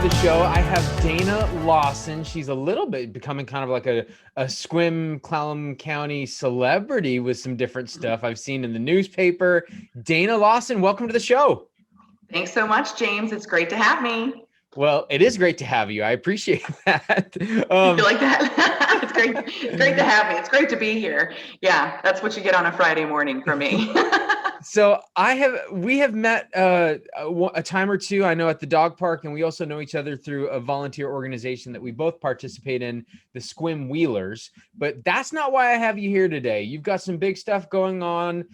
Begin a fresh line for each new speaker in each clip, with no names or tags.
the show, I have Dana Lawson. She's a little bit becoming kind of like a Sequim, Clallam County celebrity with some different stuff I've seen in the newspaper. Dana Lawson, welcome to the show.
Thanks so much, James. It's great to have me.
Well, it is great to have you. I appreciate that.
You feel like that? It's great. It's great to have me. It's great to be here. Yeah, that's what you get on a Friday morning from me.
So we have met a time or two, I know, at the dog park, and we also know each other through a volunteer organization that we both participate in, the Sequim Wheelers. But that's not why I have you here today. You've got some big stuff going on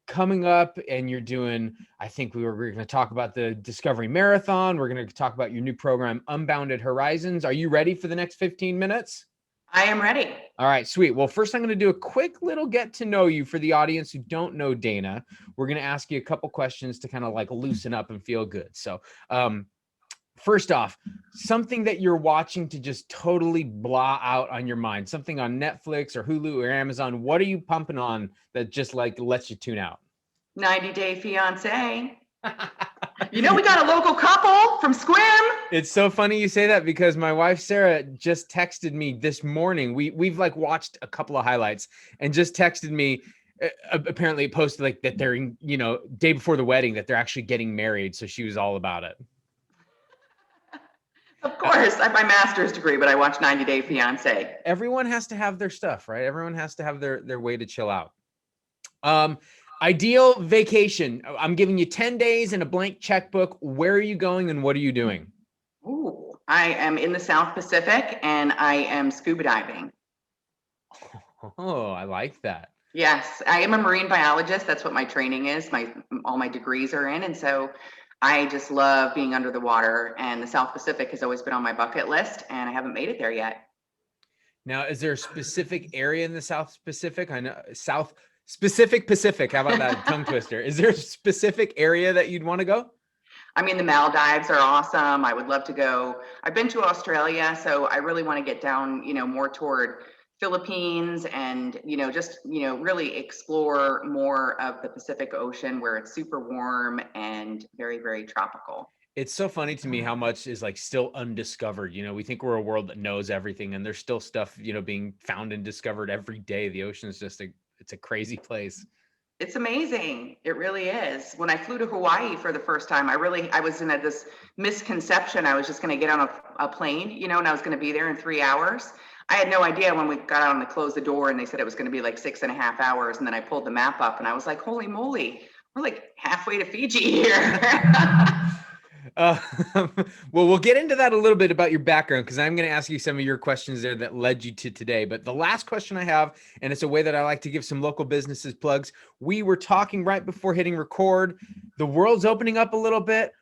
coming up, and you're doing, I think we're going to talk about the Discovery Marathon. We're going to talk about your new program, Unbounded Horizons. Are you ready for the next 15 minutes?
I am ready.
All right, sweet. Well, first I'm going to do a quick little get to know you for the audience who don't know Dana. We're going to ask you a couple questions to kind of like loosen up and feel good. So first off, something that you're watching to just totally blah out on your mind, something on Netflix or Hulu or Amazon. What are you pumping on that just like lets you tune out?
90 Day Fiance. You know, we got a local couple from Sequim.
It's so funny you say that because my wife, Sarah, just texted me this morning. We've like watched a couple of highlights and just texted me. Apparently it posted like that they're, day before the wedding, that they're actually getting married. So she was all about it.
Of course, I have my master's degree, but I watch 90 Day Fiance.
Everyone has to have their stuff, right? Everyone has to have their way to chill out. Ideal vacation. I'm giving you 10 days and a blank checkbook. Where are you going and what are you doing?
Ooh, I am in the South Pacific and I am scuba diving.
Oh, I like that.
Yes, I am a marine biologist. That's what my training is. All my degrees are in. And so I just love being under the water, and the South Pacific has always been on my bucket list and I haven't made it there yet.
Now, is there a specific area in the South Pacific? I know Pacific. How about that tongue twister? Is there a specific area that you'd want to go?
I mean, the Maldives are awesome. I would love to go. I've been to Australia, so I really want to get down, more toward Philippines and, just, really explore more of the Pacific Ocean where it's super warm and very, very tropical.
It's so funny to me how much is like still undiscovered. We think we're a world that knows everything, and there's still stuff, being found and discovered every day. The ocean is just it's a crazy place.
It's amazing. It really is. When I flew to Hawaii for the first time, I was in this misconception. I was just going to get on a plane, and I was going to be there in 3 hours. I had no idea when we got out and they closed the door and they said it was going to be like 6.5 hours. And then I pulled the map up and I was like, holy moly, we're like halfway to Fiji here.
Well, we'll get into that a little bit about your background, because I'm going to ask you some of your questions there that led you to today. But the last question I have, and it's a way that I like to give some local businesses plugs. We were talking right before hitting record. The world's opening up a little bit.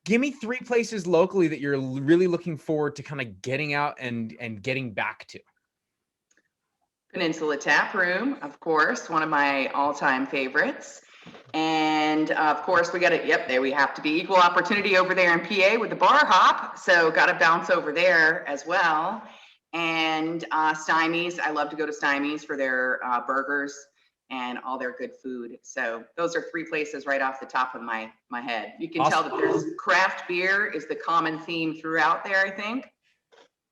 Give me 3 places locally that you're really looking forward to kind of getting out and getting back to.
Peninsula Tap Room, of course, one of my all-time favorites. And of course, we have to be equal opportunity over there in PA with the bar hop. So got to bounce over there as well. And Stymie's, I love to go to Stymie's for their burgers and all their good food. So those are 3 places right off the top of my head. You can
Awesome.
tell that there's craft beer is the common theme throughout there, I think.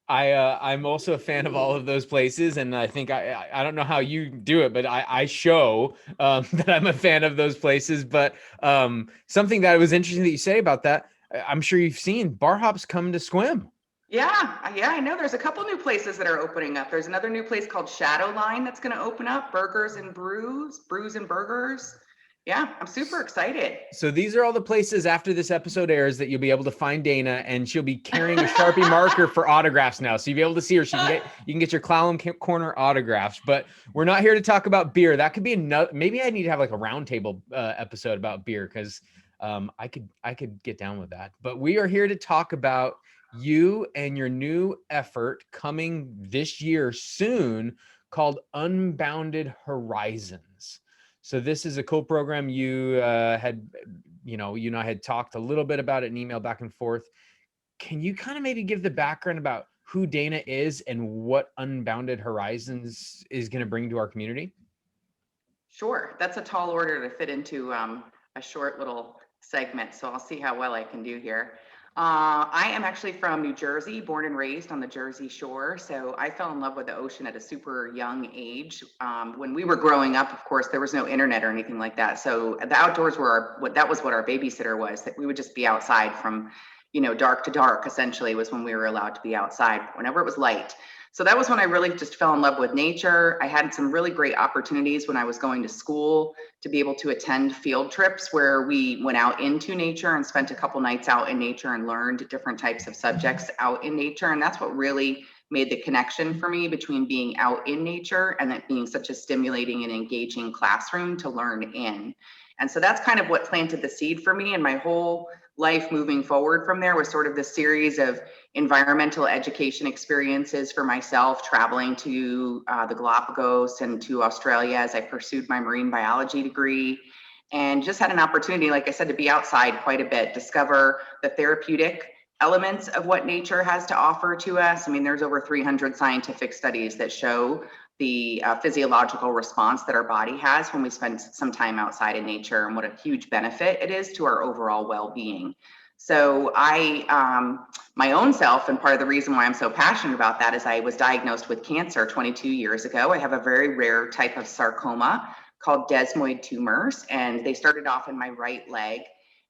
I'm also a fan of all of those places, and I think I don't know how you do it, but I show that I'm a fan of those places. But something that was interesting that you say about that, I'm sure you've seen bar hops come to Sequim.
Yeah, I know. There's a couple new places that are opening up. There's another new place called Shadow Line that's going to open up. Burgers and brews and burgers. Yeah, I'm super excited.
So these are all the places after this episode airs that you'll be able to find Dana, and she'll be carrying a Sharpie marker for autographs now. So you'll be able to see her. You can get your Clallam Corner autographs. But we're not here to talk about beer. That could be another. Maybe I need to have like a roundtable episode about beer, because I could get down with that. But we are here to talk about you and your new effort coming this year soon called Unbounded Horizons. So this is a cool program. You had, you and I had talked a little bit about it in email back and forth. Can you kind of maybe give the background about who Dana is and what Unbounded Horizons is going to bring to our community?
Sure. That's a tall order to fit into a short little segment. So I'll see how well I can do here. I am actually from New Jersey, born and raised on the Jersey Shore. So I fell in love with the ocean at a super young age. When we were growing up, of course, there was no internet or anything like that. So the outdoors were that was what our babysitter was, that we would just be outside from, dark to dark, essentially, was when we were allowed to be outside whenever it was light. So that was when I really just fell in love with nature. I had some really great opportunities when I was going to school to be able to attend field trips where we went out into nature and spent a couple nights out in nature and learned different types of subjects out in nature. And that's what really made the connection for me between being out in nature and it being such a stimulating and engaging classroom to learn in. And so that's kind of what planted the seed for me, and my whole life moving forward from there was sort of this series of environmental education experiences for myself, traveling to the Galapagos and to Australia as I pursued my marine biology degree, and just had an opportunity, like I said, to be outside quite a bit, discover the therapeutic elements of what nature has to offer to us. I mean, there's over 300 scientific studies that show the physiological response that our body has when we spend some time outside in nature, and what a huge benefit it is to our overall well-being. So my own self, and part of the reason why I'm so passionate about that is I was diagnosed with cancer 22 years ago. I have a very rare type of sarcoma called desmoid tumors, and they started off in my right leg.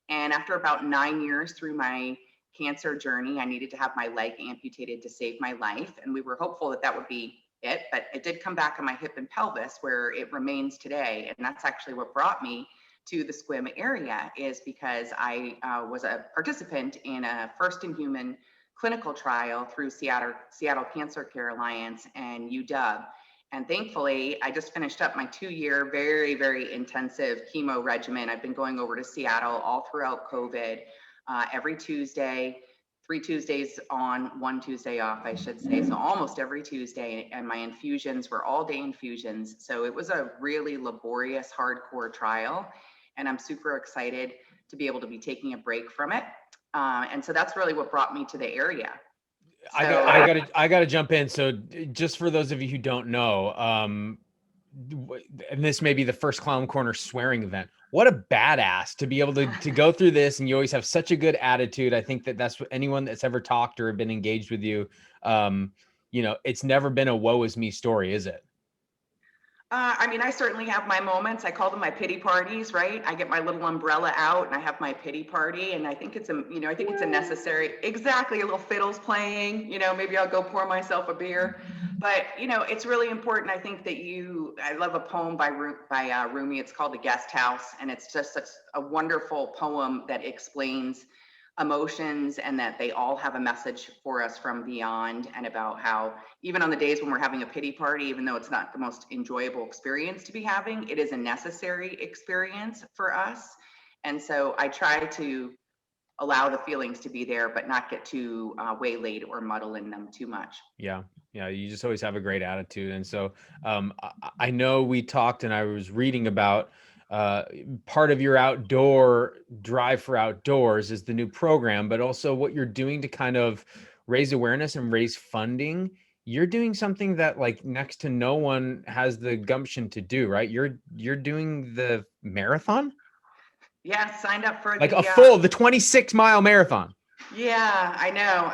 And after about 9 years through my cancer journey, I needed to have my leg amputated to save my life. And we were hopeful that that would be it, but it did come back in my hip and pelvis, where it remains today. And that's actually what brought me to the SQUIM area, is because I was a participant in a first in human clinical trial through Seattle Cancer Care Alliance and UW. And thankfully, I just finished up my 2-year, very, very intensive chemo regimen. I've been going over to Seattle all throughout COVID, every Tuesday, 3 Tuesdays on, 1 Tuesday off, I should say. So almost every Tuesday. And my infusions were all day infusions. So it was a really laborious, hardcore trial. And I'm super excited to be able to be taking a break from it. And so that's really what brought me to the area. So,
I gotta jump in. So just for those of you who don't know, and this may be the first Clallam Corner swearing event. What a badass to be able to go through this, and you always have such a good attitude. I think that's what anyone that's ever talked or been engaged with you, it's never been a woe is me story, is it?
I mean, I certainly have my moments. I call them my pity parties, right? I get my little umbrella out and I have my pity party, and I think it's a necessary, exactly, a little fiddles playing, maybe I'll go pour myself a beer, but it's really important. I think that I love a poem by Rumi. It's called The Guest House, and it's just such a wonderful poem that explains emotions, and that they all have a message for us from beyond, and about how even on the days when we're having a pity party, even though it's not the most enjoyable experience to be having, it is a necessary experience for us. And so I try to allow the feelings to be there, but not get too waylaid or muddle in them too much.
Yeah. You just always have a great attitude. And so I know we talked, and I was reading about part of your outdoor drive for outdoors is the new program, but also what you're doing to kind of raise awareness and raise funding. You're doing something that like next to no one has the gumption to do, right? You're doing the marathon?
Yeah, signed up for
like the 26-mile marathon.
Yeah, I know.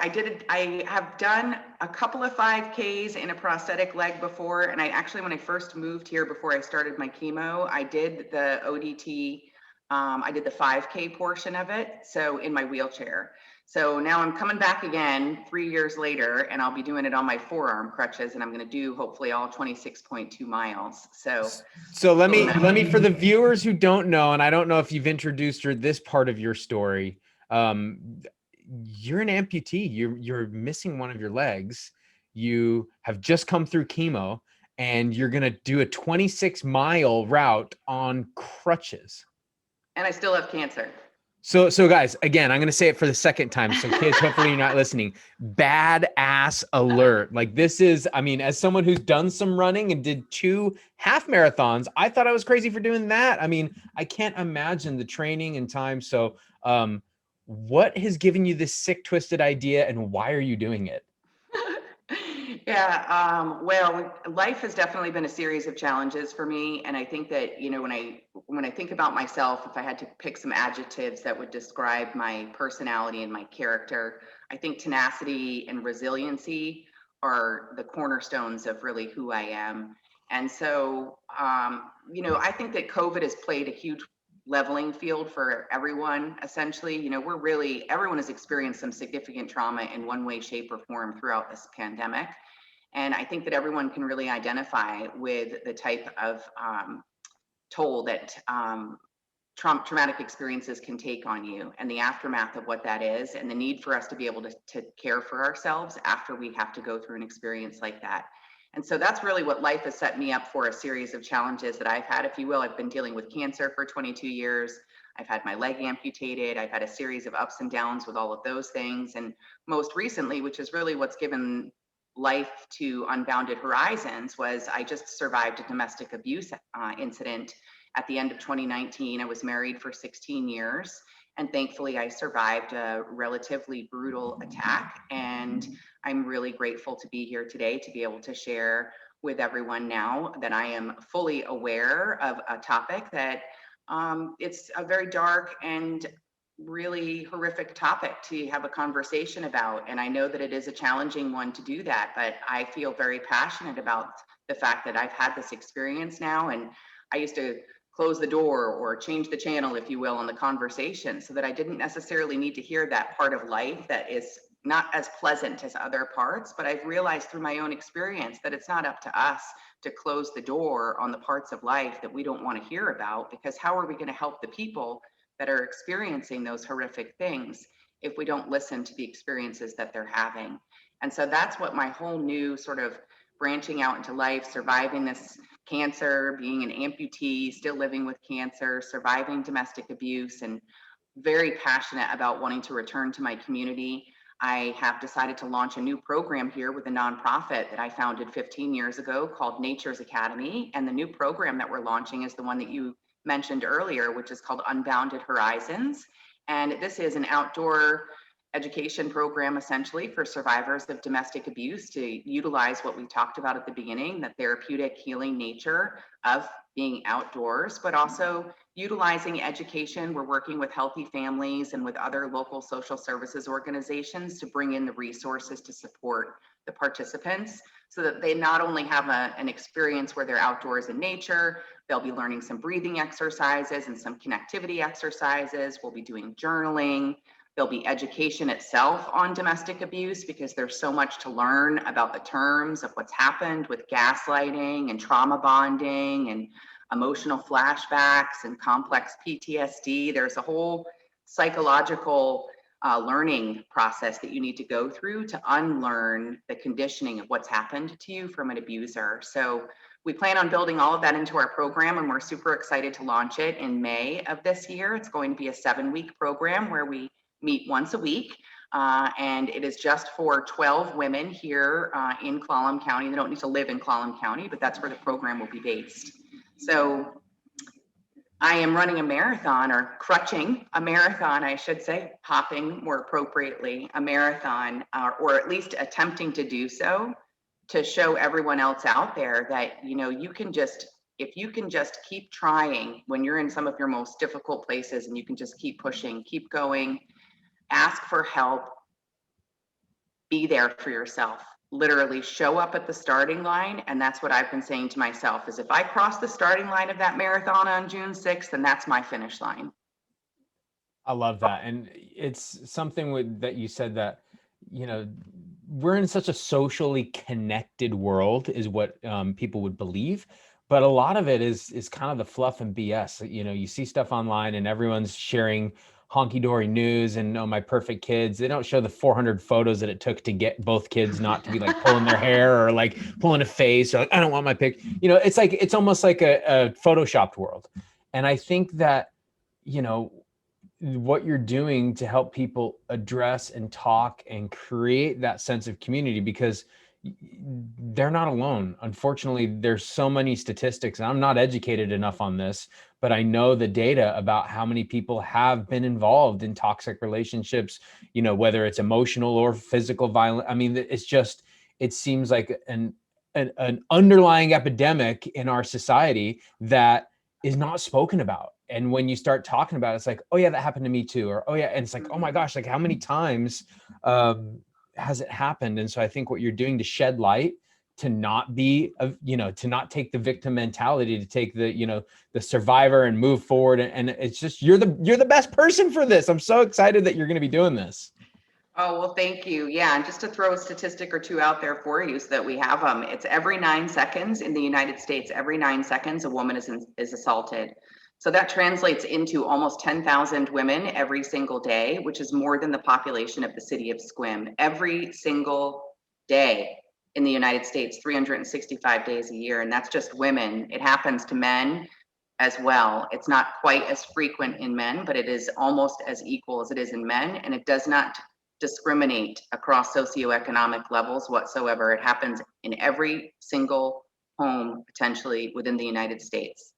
I have done a couple of 5Ks in a prosthetic leg before. And when I first moved here, before I started my chemo, I did the ODT. I did the 5K portion of it. So in my wheelchair. So now I'm coming back again 3 years later, and I'll be doing it on my forearm crutches, and I'm going to do hopefully all 26.2 miles.
So let me, for the viewers who don't know, and I don't know if you've introduced her this part of your story, you're an amputee. You're missing one of your legs. You have just come through chemo, and you're going to do a 26-mile route on crutches.
And I still have cancer.
So guys, again, I'm going to say it for the second time. So kids, hopefully you're not listening. Badass alert. Like this is, I mean, as someone who's done some running and did 2 half marathons, I thought I was crazy for doing that. I mean, I can't imagine the training and time. So what has given you this sick, twisted idea, and why are you doing it?
Yeah, well, life has definitely been a series of challenges for me. And I think that, when when I think about myself, if I had to pick some adjectives that would describe my personality and my character, I think tenacity and resiliency are the cornerstones of really who I am. And so, I think that COVID has played a huge leveling field for everyone. Essentially, everyone has experienced some significant trauma in one way, shape, or form throughout this pandemic. And I think that everyone can really identify with the type of toll that traumatic experiences can take on you, and the aftermath of what that is, and the need for us to be able to care for ourselves after we have to go through an experience like that. And so that's really what life has set me up for, a series of challenges that I've had, if you will. I've been dealing with cancer for 22 years. I've had my leg amputated. I've had a series of ups and downs with all of those things. And most recently, which is really what's given life to unbounded horizons, was I just survived a domestic abuse incident at the end of 2019. I was married for 16 years, and thankfully I survived a relatively brutal attack. And I'm really grateful to be here today to be able to share with everyone now that I am fully aware of a topic that it's a very dark and really horrific topic to have a conversation about. And I know that it is a challenging one to do that, but I feel very passionate about the fact that I've had this experience now. And I used to close the door or change the channel, if you will, on the conversation, so that I didn't necessarily need to hear that part of life that is not as pleasant as other parts. But I've realized through my own experience that it's not up to us to close the door on the parts of life that we don't want to hear about, because how are we going to help the people that are experiencing those horrific things if we don't listen to the experiences that they're having? And so that's what my whole new sort of branching out into life, surviving this cancer, being an amputee, still living with cancer, surviving domestic abuse, and very passionate about wanting to return to my community. I have decided to launch a new program here with a nonprofit that I founded 15 years ago called Nature's Academy. And the new program that we're launching is the one that you mentioned earlier, which is called Unbounded Horizons. And this is an outdoor education program essentially for survivors of domestic abuse, to utilize what we talked about at the beginning, the therapeutic healing nature of being outdoors, but also utilizing education. We're working with Healthy Families and with other local social services organizations to bring in the resources to support the participants, so that they not only have an experience where they're outdoors in nature, they'll be learning some breathing exercises and some connectivity exercises. We'll be doing journaling. There'll be education itself on domestic abuse, because there's so much to learn about the terms of what's happened with gaslighting and trauma bonding and emotional flashbacks and complex PTSD. There's a whole psychological learning process that you need to go through to unlearn the conditioning of what's happened to you from an abuser. So we plan on building all of that into our program, and we're super excited to launch it in May of this year. It's going to be a 7-week program where we meet once a week, and it is just for 12 women here in Clallam County. They don't need to live in Clallam County, but that's where the program will be based. So I am running a marathon, or crutching a marathon, I should say, hopping more appropriately, a marathon, or at least attempting to do so, to show everyone else out there that, if you can just keep trying when you're in some of your most difficult places, and you can just keep pushing, keep going, ask for help, be there for yourself, literally show up at the starting line. And that's what I've been saying to myself, is if I cross the starting line of that marathon on June 6th, then that's my finish line.
I love that. And it's something that you said that, we're in such a socially connected world, is what people would believe. But a lot of it is kind of the fluff and BS. You see stuff online and everyone's sharing honky-dory news and my perfect kids. They don't show the 400 photos that it took to get both kids not to be like pulling their hair or like pulling a face, or like, I don't want my pic. It's almost like a photoshopped world. And I think that, what you're doing to help people address and talk and create that sense of community, because they're not alone. Unfortunately, there's so many statistics, and I'm not educated enough on this, but I know the data about how many people have been involved in toxic relationships, whether it's emotional or physical violence. I mean, it seems like an underlying epidemic in our society that is not spoken about. And when you start talking about it, it's like, oh yeah, that happened to me too. Or, oh yeah. And it's like, oh my gosh, like how many times has it happened? And so I think what you're doing to shed light, to not be, to not take the victim mentality, to take the, the survivor and move forward. And it's just, you're the best person for this. I'm so excited that you're going to be doing this.
Oh, well, thank you. Yeah. And just to throw a statistic or two out there for you so that we have them, it's every 9 seconds in the United States, every 9 seconds, a woman is assaulted. So that translates into almost 10,000 women every single day, which is more than the population of the city of Sequim every single day in the United States, 365 days a year. And that's just women. It happens to men as well. It's not quite as frequent in men, but it is almost as equal as it is in men. And it does not discriminate across socioeconomic levels whatsoever. It happens in every single home potentially within the United States.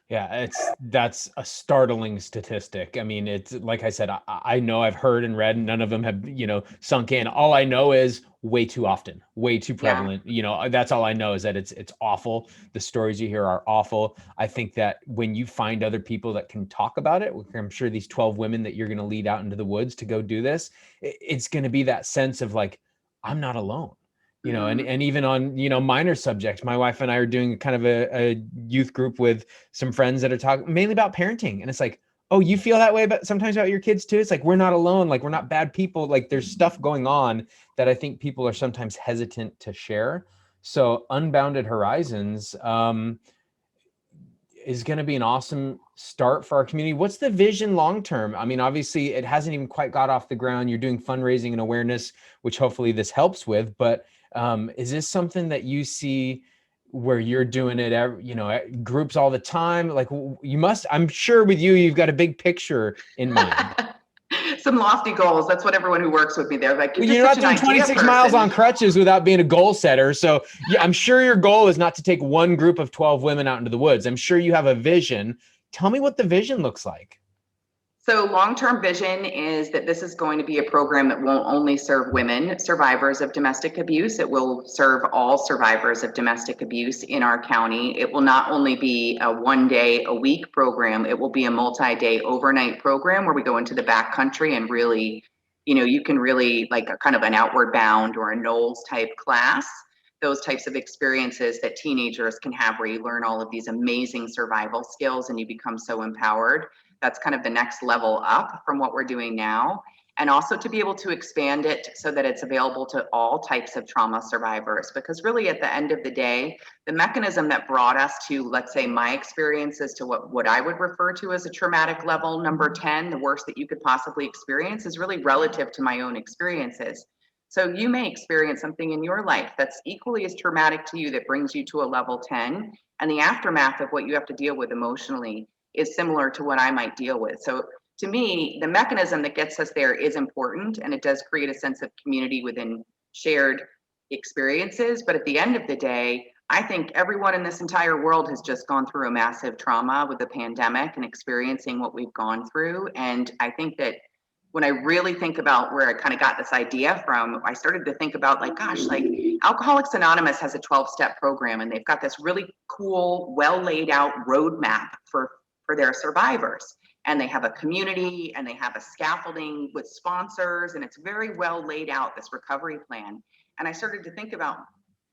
Yeah, that's a startling statistic. I mean, it's like I said, I know I've heard and read, and none of them have, sunk in. All I know is way too often, way too prevalent. Yeah. That's all I know is that it's awful. The stories you hear are awful. I think that when you find other people that can talk about it, I'm sure these 12 women that you're going to lead out into the woods to go do this, it's going to be that sense of like, I'm not alone. And even on, minor subjects, my wife and I are doing kind of a youth group with some friends that are talking mainly about parenting. And it's like, oh, you feel that way about sometimes about your kids too? It's like, we're not alone. Like, we're not bad people. Like, there's stuff going on that I think people are sometimes hesitant to share. So Unbounded Horizons is going to be an awesome start for our community. What's the vision long-term? I mean, obviously it hasn't even quite got off the ground. You're doing fundraising and awareness, which hopefully this helps with, but is this something that you see where you're doing it, at groups all the time? Like I'm sure with you've got a big picture in mind.
Some lofty goals. That's what everyone who works with me, they're like,
you're not doing 26 miles on crutches without being a goal setter. So yeah, I'm sure your goal is not to take one group of 12 women out into the woods. I'm sure you have a vision. Tell me what the vision looks like.
So long-term vision is that this is going to be a program that won't only serve women survivors of domestic abuse. It will serve all survivors of domestic abuse in our county. It will not only be a 1 day a week program, it will be a multi-day overnight program where we go into the backcountry and really, you can really like a kind of an Outward Bound or a Knowles type class. Those types of experiences that teenagers can have where you learn all of these amazing survival skills and you become so empowered. That's kind of the next level up from what we're doing now. And also to be able to expand it so that it's available to all types of trauma survivors. Because really at the end of the day, the mechanism that brought us to, let's say, my experiences to what I would refer to as a traumatic level number 10, the worst that you could possibly experience, is really relative to my own experiences. So you may experience something in your life that's equally as traumatic to you that brings you to a level 10, and the aftermath of what you have to deal with emotionally is similar to what I might deal with. So to me, the mechanism that gets us there is important, and it does create a sense of community within shared experiences. But at the end of the day, I think everyone in this entire world has just gone through a massive trauma with the pandemic and experiencing what we've gone through. And I think that when I really think about where I kind of got this idea from, I started to think about like, gosh, like Alcoholics Anonymous has a 12-step program, and they've got this really cool, well laid out roadmap for their survivors. And they have a community and they have a scaffolding with sponsors, and it's very well laid out, this recovery plan. And I started to think about,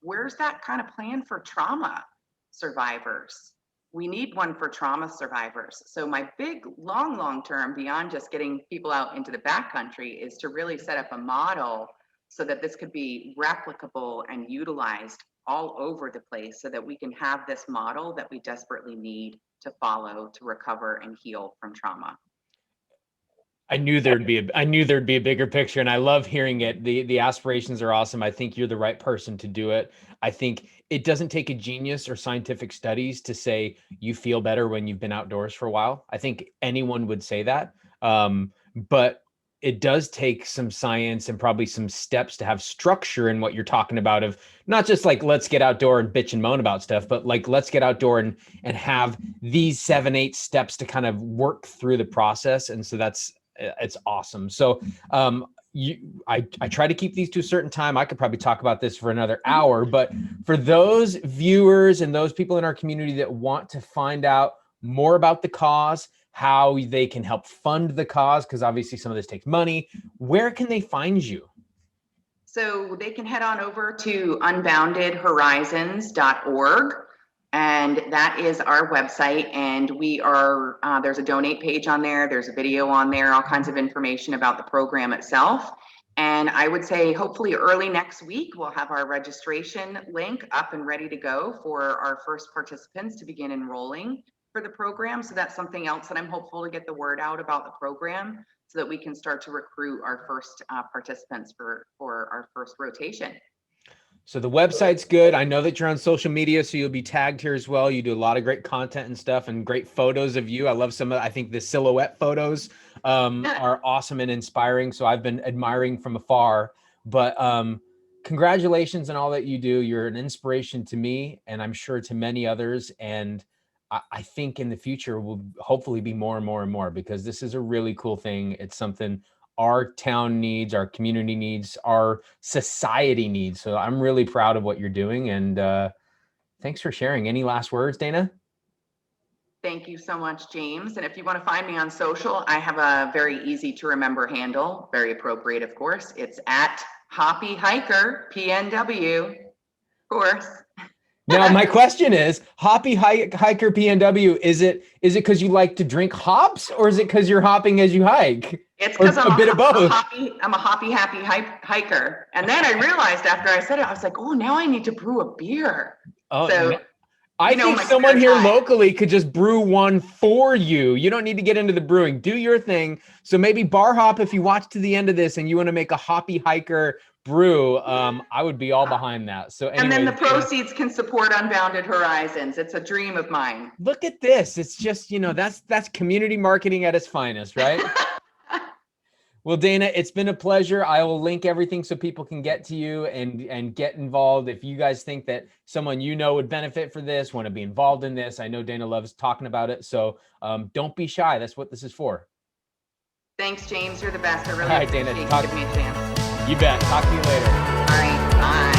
where's that kind of plan for trauma survivors? We need one for trauma survivors. So my big long term, beyond just getting people out into the backcountry, is to really set up a model so that this could be replicable and utilized all over the place, so that we can have this model that we desperately need to follow to recover and heal from trauma.
I knew there'd be a bigger picture, and I love hearing it. The aspirations are awesome. I think you're the right person to do it. I think it doesn't take a genius or scientific studies to say you feel better when you've been outdoors for a while. I think anyone would say that. But it does take some science and probably some steps to have structure in what you're talking about, of not just like, let's get outdoor and bitch and moan about stuff, but like, let's get outdoor and have these 7-8 steps to kind of work through the process. And so it's awesome. So I try to keep these to a certain time. I could probably talk about this for another hour, but for those viewers and those people in our community that want to find out more about the cause, how they can help fund the cause, because obviously some of this takes money, where can they find you?
So they can head on over to unboundedhorizons.org. And that is our website. And we are, there's a donate page on there. There's a video on there, all kinds of information about the program itself. And I would say hopefully early next week, we'll have our registration link up and ready to go for our first participants to begin enrolling for the program. So that's something else that I'm hopeful to get the word out about the program so that we can start to recruit our first participants for our first rotation.
So the website's good. I know that you're on social media, so you'll be tagged here as well. You do a lot of great content and stuff and great photos of you. I love some of, I think the silhouette photos are awesome and inspiring. So I've been admiring from afar, but congratulations on all that you do. You're an inspiration to me, and I'm sure to many others. And I think in the future will hopefully be more and more and more, because this is a really cool thing. It's something our town needs, our community needs, our society needs. So I'm really proud of what you're doing. And thanks for sharing. Any last words, Dana?
Thank you so much, James. And if you want to find me on social, I have a very easy to remember handle, very appropriate, of course. It's at Hoppy Hiker PNW, of course.
Now, my question is, Hoppy Hiker PNW, is it because you like to drink hops, or is it because you're hopping as you hike?
It's because I'm
a bit of both.
I'm a hoppy, happy hiker. And then I realized after I said it, I was like, oh, now I need to brew a beer.
Oh,
so,
I think someone here locally could just brew one for you. You don't need to get into the brewing. Do your thing. So maybe Bar Hop, if you watch to the end of this and you want to make a Hoppy Hiker brew, I would be all behind that. So anyway,
and then the proceeds can support Unbounded Horizons. It's a dream of mine.
Look at this. It's just, that's community marketing at its finest, right? Well, Dana, it's been a pleasure. I will link everything so people can get to you and get involved. If you guys think that someone would benefit for this, want to be involved in this, I know Dana loves talking about it. So don't be shy. That's what this is for.
Thanks, James. You're the best. I really
appreciate
Dana,
you
giving me a chance.
You bet. Talk to you later.
All right. Bye.